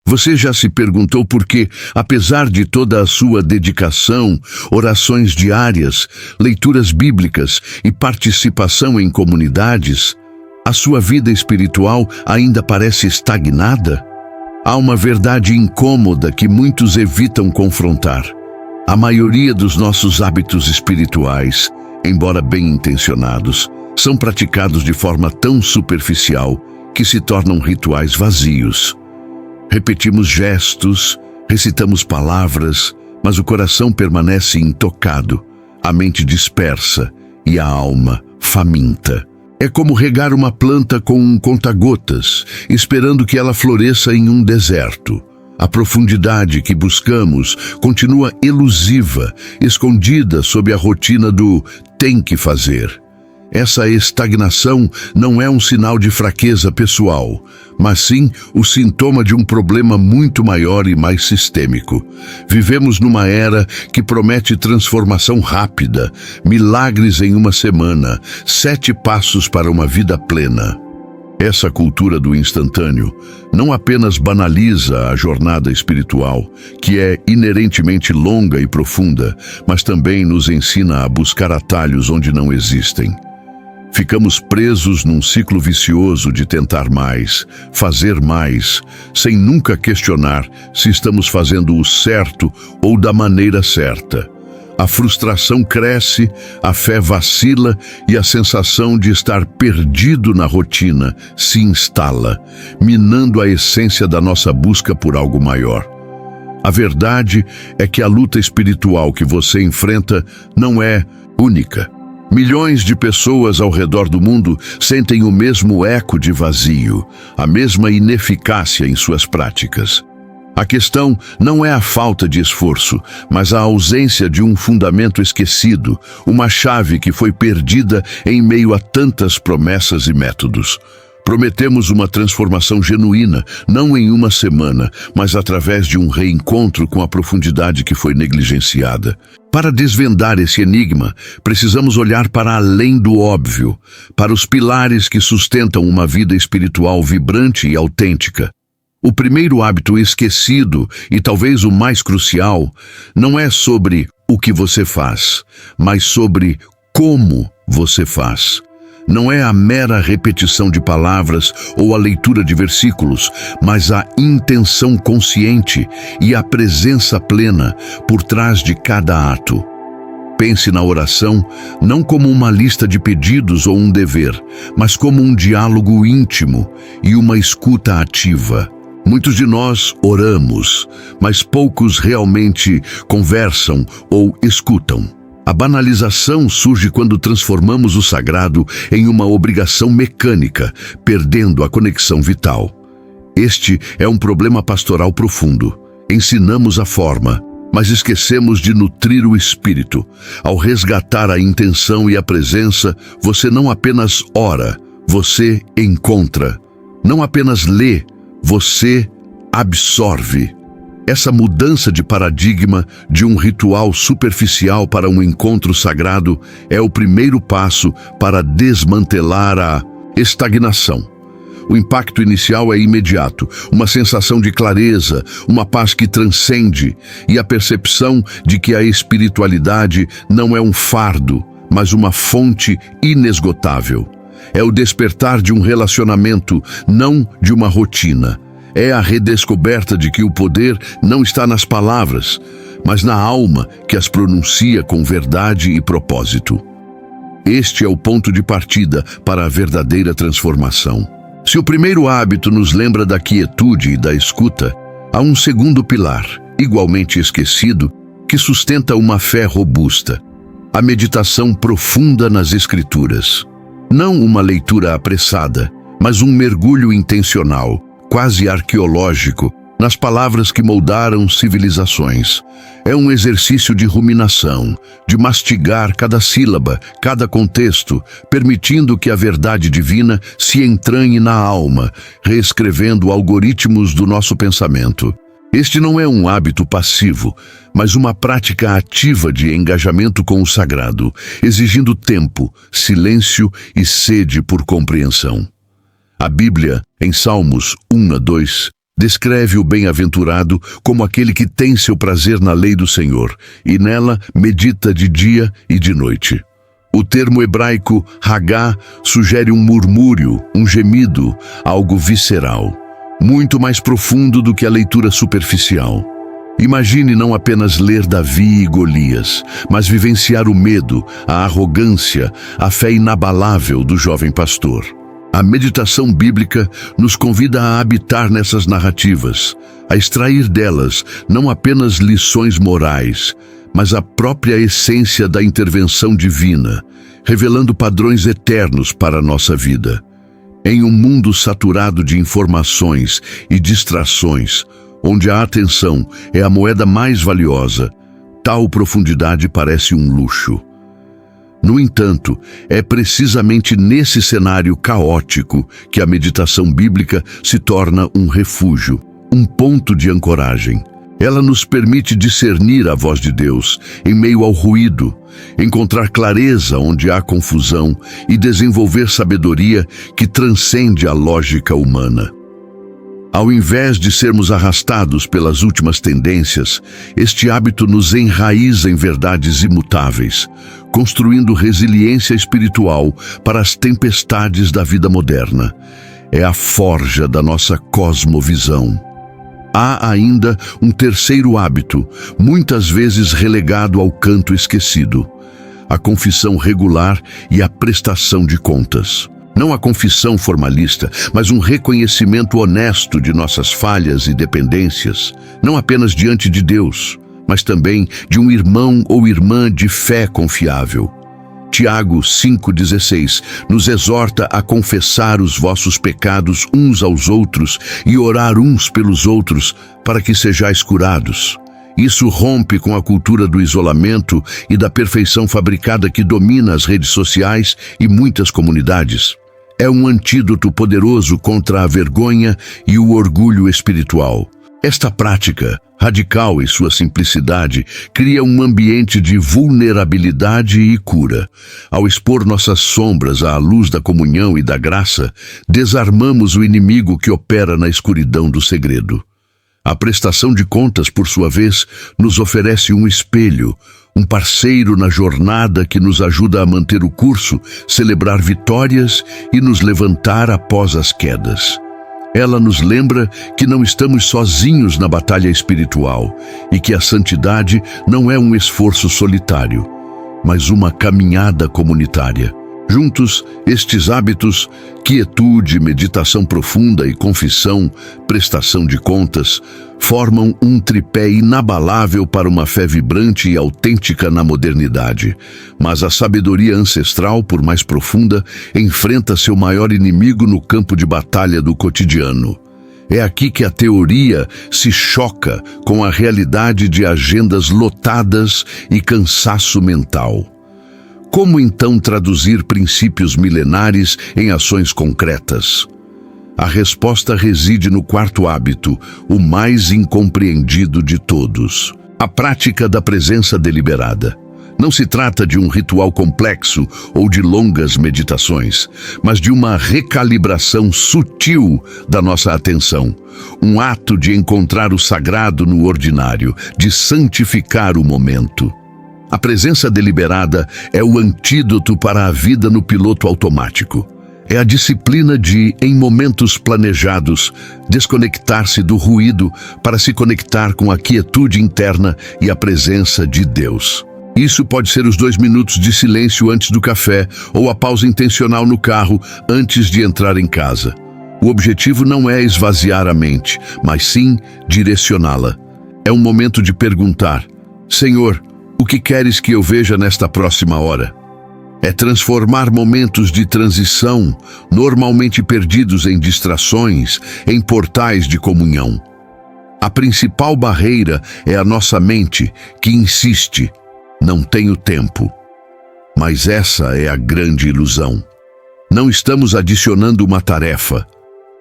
Você já se perguntou por que, apesar de toda a sua dedicação, orações diárias, leituras bíblicas e participação em comunidades, a sua vida espiritual ainda parece estagnada? Há uma verdade incômoda que muitos evitam confrontar. A maioria dos nossos hábitos espirituais, embora bem intencionados, são praticados de forma tão superficial que se tornam rituais vazios. Repetimos gestos, recitamos palavras, mas o coração permanece intocado, a mente dispersa e a alma faminta. É como regar uma planta com um conta-gotas, esperando que ela floresça em um deserto. A profundidade que buscamos continua elusiva, escondida sob a rotina do tem que fazer. Essa estagnação não é um sinal de fraqueza pessoal, mas sim o sintoma de um problema muito maior e mais sistêmico. Vivemos numa era que promete transformação rápida, milagres em uma semana, 7 passos para uma vida plena. Essa cultura do instantâneo não apenas banaliza a jornada espiritual, que é inerentemente longa e profunda, mas também nos ensina a buscar atalhos onde não existem. Ficamos presos num ciclo vicioso de tentar mais, fazer mais, sem nunca questionar se estamos fazendo o certo ou da maneira certa. A frustração cresce, a fé vacila e a sensação de estar perdido na rotina se instala, minando a essência da nossa busca por algo maior. A verdade é que a luta espiritual que você enfrenta não é única. Milhões de pessoas ao redor do mundo sentem o mesmo eco de vazio, a mesma ineficácia em suas práticas. A questão não é a falta de esforço, mas a ausência de um fundamento esquecido, uma chave que foi perdida em meio a tantas promessas e métodos. Prometemos uma transformação genuína, não em uma semana, mas através de um reencontro com a profundidade que foi negligenciada. Para desvendar esse enigma, precisamos olhar para além do óbvio, para os pilares que sustentam uma vida espiritual vibrante e autêntica. O primeiro hábito esquecido, e talvez o mais crucial, não é sobre o que você faz, mas sobre como você faz. Não é a mera repetição de palavras ou a leitura de versículos, mas a intenção consciente e a presença plena por trás de cada ato. Pense na oração não como uma lista de pedidos ou um dever, mas como um diálogo íntimo e uma escuta ativa. Muitos de nós oramos, mas poucos realmente conversam ou escutam. A banalização surge quando transformamos o sagrado em uma obrigação mecânica, perdendo a conexão vital. Este é um problema pastoral profundo. Ensinamos a forma, mas esquecemos de nutrir o espírito. Ao resgatar a intenção e a presença, você não apenas ora, você encontra. Não apenas lê, você absorve. Essa mudança de paradigma de um ritual superficial para um encontro sagrado é o primeiro passo para desmantelar a estagnação. O impacto inicial é imediato, uma sensação de clareza, uma paz que transcende e a percepção de que a espiritualidade não é um fardo, mas uma fonte inesgotável. É o despertar de um relacionamento, não de uma rotina. É a redescoberta de que o poder não está nas palavras, mas na alma que as pronuncia com verdade e propósito. Este é o ponto de partida para a verdadeira transformação. Se o primeiro hábito nos lembra da quietude e da escuta, há um segundo pilar, igualmente esquecido, que sustenta uma fé robusta: a meditação profunda nas Escrituras. Não uma leitura apressada, mas um mergulho intencional, quase arqueológico, nas palavras que moldaram civilizações. É um exercício de ruminação, de mastigar cada sílaba, cada contexto, permitindo que a verdade divina se entranhe na alma, reescrevendo algoritmos do nosso pensamento. Este não é um hábito passivo, mas uma prática ativa de engajamento com o sagrado, exigindo tempo, silêncio e sede por compreensão. A Bíblia, em Salmos 1 a 2, Descreve o bem-aventurado como aquele que tem seu prazer na lei do Senhor, e nela medita de dia e de noite. O termo hebraico Hagá sugere um murmúrio, um gemido, algo visceral, muito mais profundo do que a leitura superficial. Imagine não apenas ler Davi e Golias, mas vivenciar o medo, a arrogância, a fé inabalável do jovem pastor. A meditação bíblica nos convida a habitar nessas narrativas, a extrair delas não apenas lições morais, mas a própria essência da intervenção divina, revelando padrões eternos para a nossa vida. Em um mundo saturado de informações e distrações, onde a atenção é a moeda mais valiosa, tal profundidade parece um luxo. No entanto, é precisamente nesse cenário caótico que a meditação bíblica se torna um refúgio, um ponto de ancoragem. Ela nos permite discernir a voz de Deus em meio ao ruído, encontrar clareza onde há confusão e desenvolver sabedoria que transcende a lógica humana. Ao invés de sermos arrastados pelas últimas tendências, este hábito nos enraiza em verdades imutáveis, construindo resiliência espiritual para as tempestades da vida moderna. É a forja da nossa cosmovisão. Há ainda um terceiro hábito, muitas vezes relegado ao canto esquecido: a confissão regular e a prestação de contas. Não a confissão formalista, mas um reconhecimento honesto de nossas falhas e dependências, não apenas diante de Deus, mas também de um irmão ou irmã de fé confiável. Tiago 5,16 nos exorta a confessar os vossos pecados uns aos outros e orar uns pelos outros para que sejais curados. Isso rompe com a cultura do isolamento e da perfeição fabricada que domina as redes sociais e muitas comunidades. É um antídoto poderoso contra a vergonha e o orgulho espiritual. Esta prática, radical em sua simplicidade, cria um ambiente de vulnerabilidade e cura. Ao expor nossas sombras à luz da comunhão e da graça, desarmamos o inimigo que opera na escuridão do segredo. A prestação de contas, por sua vez, nos oferece um espelho, um parceiro na jornada que nos ajuda a manter o curso, celebrar vitórias e nos levantar após as quedas. Ela nos lembra que não estamos sozinhos na batalha espiritual e que a santidade não é um esforço solitário, mas uma caminhada comunitária. Juntos, estes hábitos, quietude, meditação profunda e confissão, prestação de contas, formam um tripé inabalável para uma fé vibrante e autêntica na modernidade. Mas a sabedoria ancestral, por mais profunda, enfrenta seu maior inimigo no campo de batalha do cotidiano. É aqui que a teoria se choca com a realidade de agendas lotadas e cansaço mental. Como então traduzir princípios milenares em ações concretas? A resposta reside no quarto hábito, o mais incompreendido de todos: a prática da presença deliberada. Não se trata de um ritual complexo ou de longas meditações, mas de uma recalibração sutil da nossa atenção. Um ato de encontrar o sagrado no ordinário, de santificar o momento. A presença deliberada é o antídoto para a vida no piloto automático. É a disciplina de, em momentos planejados, desconectar-se do ruído para se conectar com a quietude interna e a presença de Deus. Isso pode ser os 2 minutos de silêncio antes do café ou a pausa intencional no carro antes de entrar em casa. O objetivo não é esvaziar a mente, mas sim direcioná-la. É um momento de perguntar: Senhor, o que queres que eu veja nesta próxima hora? É transformar momentos de transição, normalmente perdidos em distrações, em portais de comunhão. A principal barreira é a nossa mente, que insiste: não tenho tempo. Mas essa é a grande ilusão. Não estamos adicionando uma tarefa.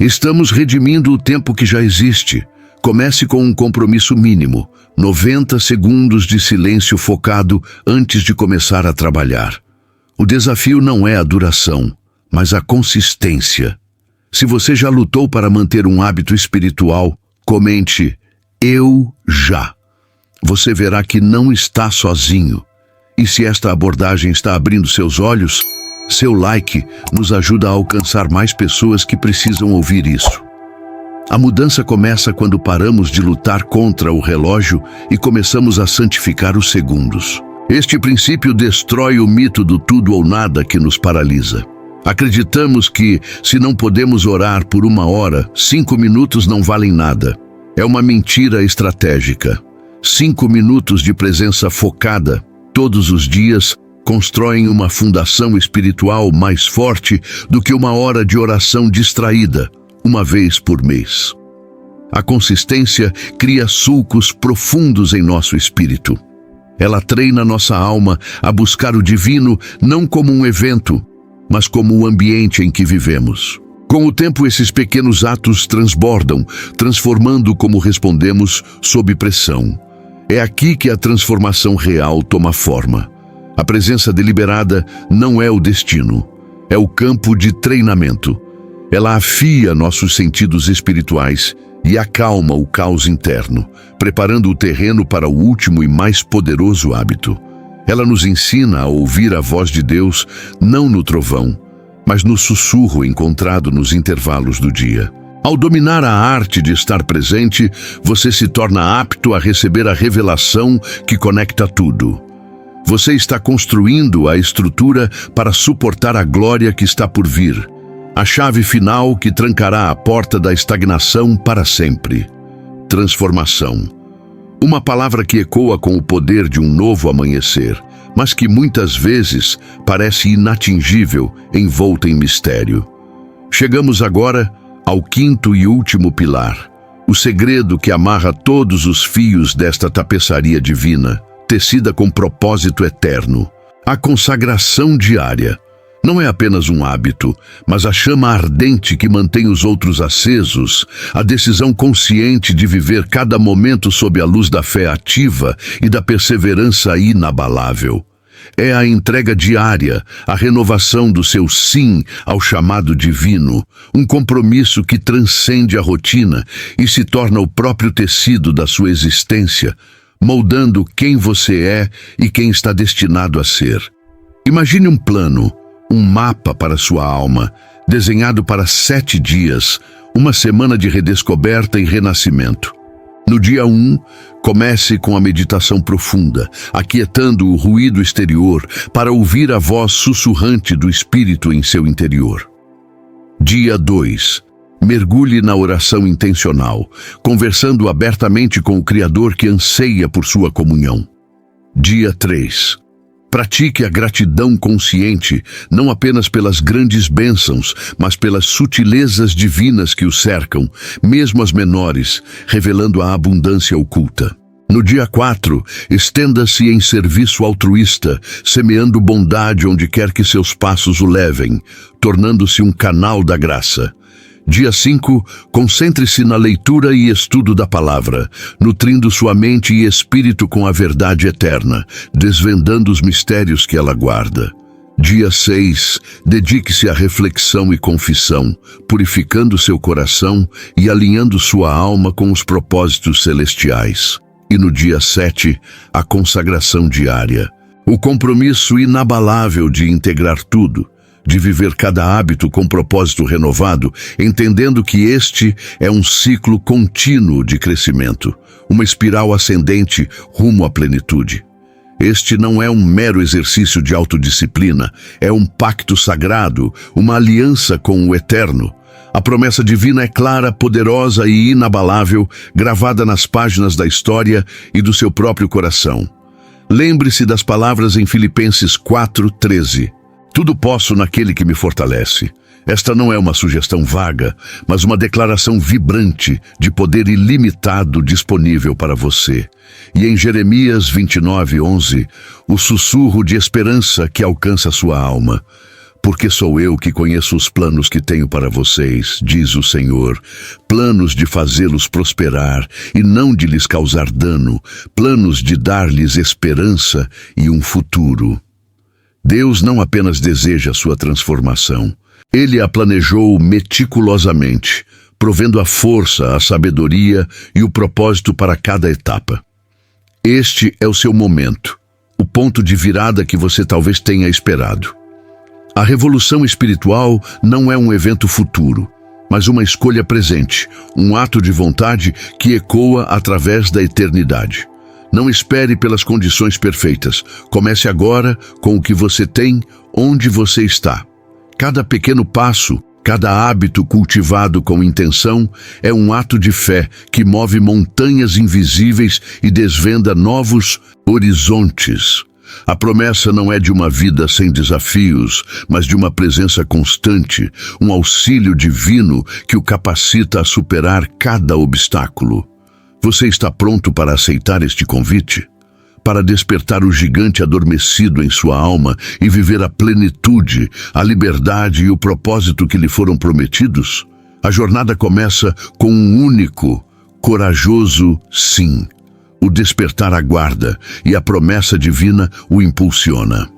Estamos redimindo o tempo que já existe. Comece com um compromisso mínimo, 90 segundos de silêncio focado antes de começar a trabalhar. O desafio não é a duração, mas a consistência. Se você já lutou para manter um hábito espiritual, Comente "Eu já". Você verá que não está sozinho. E se esta abordagem está abrindo seus olhos, seu like nos ajuda a alcançar mais pessoas que precisam ouvir isso. A mudança começa quando paramos de lutar contra o relógio e começamos a santificar os segundos. Este princípio destrói o mito do tudo ou nada que nos paralisa. Acreditamos que, se não podemos orar por 1 hora, 5 minutos não valem nada. É uma mentira estratégica. 5 minutos de presença focada, todos os dias, constroem uma fundação espiritual mais forte do que 1 hora de oração distraída, uma vez por mês. A consistência cria sulcos profundos em nosso espírito. Ela treina nossa alma a buscar o divino não como um evento, mas como o ambiente em que vivemos. Com o tempo, esses pequenos atos transbordam, transformando como respondemos sob pressão. É aqui que a transformação real toma forma. A presença deliberada não é o destino, é o campo de treinamento. Ela afia nossos sentidos espirituais e acalma o caos interno, preparando o terreno para o último e mais poderoso hábito. Ela nos ensina a ouvir a voz de Deus, não no trovão, mas no sussurro encontrado nos intervalos do dia. Ao dominar a arte de estar presente, você se torna apto a receber a revelação que conecta tudo. Você está construindo a estrutura para suportar a glória que está por vir, a chave final que trancará a porta da estagnação para sempre. Transformação. Uma palavra que ecoa com o poder de um novo amanhecer, mas que muitas vezes parece inatingível, envolta em mistério. Chegamos agora ao 5º e último pilar, o segredo que amarra todos os fios desta tapeçaria divina, tecida com propósito eterno. A consagração diária. Não é apenas um hábito, mas a chama ardente que mantém os outros acesos, a decisão consciente de viver cada momento sob a luz da fé ativa e da perseverança inabalável. É a entrega diária, a renovação do seu sim ao chamado divino, um compromisso que transcende a rotina e se torna o próprio tecido da sua existência, moldando quem você é e quem está destinado a ser. Imagine um plano, um mapa para sua alma, desenhado para 7 dias, uma semana de redescoberta e renascimento. No dia 1, comece com a meditação profunda, aquietando o ruído exterior para ouvir a voz sussurrante do Espírito em seu interior. Dia 2. Mergulhe na oração intencional, conversando abertamente com o Criador que anseia por sua comunhão. Dia 3. Pratique a gratidão consciente, não apenas pelas grandes bênçãos, mas pelas sutilezas divinas que o cercam, mesmo as menores, revelando a abundância oculta. No dia 4, estenda-se em serviço altruísta, semeando bondade onde quer que seus passos o levem, tornando-se um canal da graça. Dia 5, concentre-se na leitura e estudo da palavra, nutrindo sua mente e espírito com a verdade eterna, desvendando os mistérios que ela guarda. Dia 6, dedique-se à reflexão e confissão, purificando seu coração e alinhando sua alma com os propósitos celestiais. E no dia 7, a consagração diária, o compromisso inabalável de integrar tudo, de viver cada hábito com propósito renovado, entendendo que este é um ciclo contínuo de crescimento, uma espiral ascendente rumo à plenitude. Este não é um mero exercício de autodisciplina, é um pacto sagrado, uma aliança com o Eterno. A promessa divina é clara, poderosa e inabalável, gravada nas páginas da história e do seu próprio coração. Lembre-se das palavras em Filipenses 4:13. Tudo posso naquele que me fortalece. Esta não é uma sugestão vaga, mas uma declaração vibrante de poder ilimitado disponível para você. E em Jeremias 29:11, o sussurro de esperança que alcança sua alma. Porque sou eu que conheço os planos que tenho para vocês, diz o Senhor, planos de fazê-los prosperar e não de lhes causar dano, planos de dar-lhes esperança e um futuro. Deus não apenas deseja sua transformação, Ele a planejou meticulosamente, provendo a força, a sabedoria e o propósito para cada etapa. Este é o seu momento, o ponto de virada que você talvez tenha esperado. A revolução espiritual não é um evento futuro, mas uma escolha presente, um ato de vontade que ecoa através da eternidade. Não espere pelas condições perfeitas. Comece agora com o que você tem, onde você está. Cada pequeno passo, cada hábito cultivado com intenção é um ato de fé que move montanhas invisíveis e desvenda novos horizontes. A promessa não é de uma vida sem desafios, mas de uma presença constante, um auxílio divino que o capacita a superar cada obstáculo. Você está pronto para aceitar este convite? Para despertar o gigante adormecido em sua alma e viver a plenitude, a liberdade e o propósito que lhe foram prometidos? A jornada começa com um único, corajoso sim. O despertar aguarda e a promessa divina o impulsiona.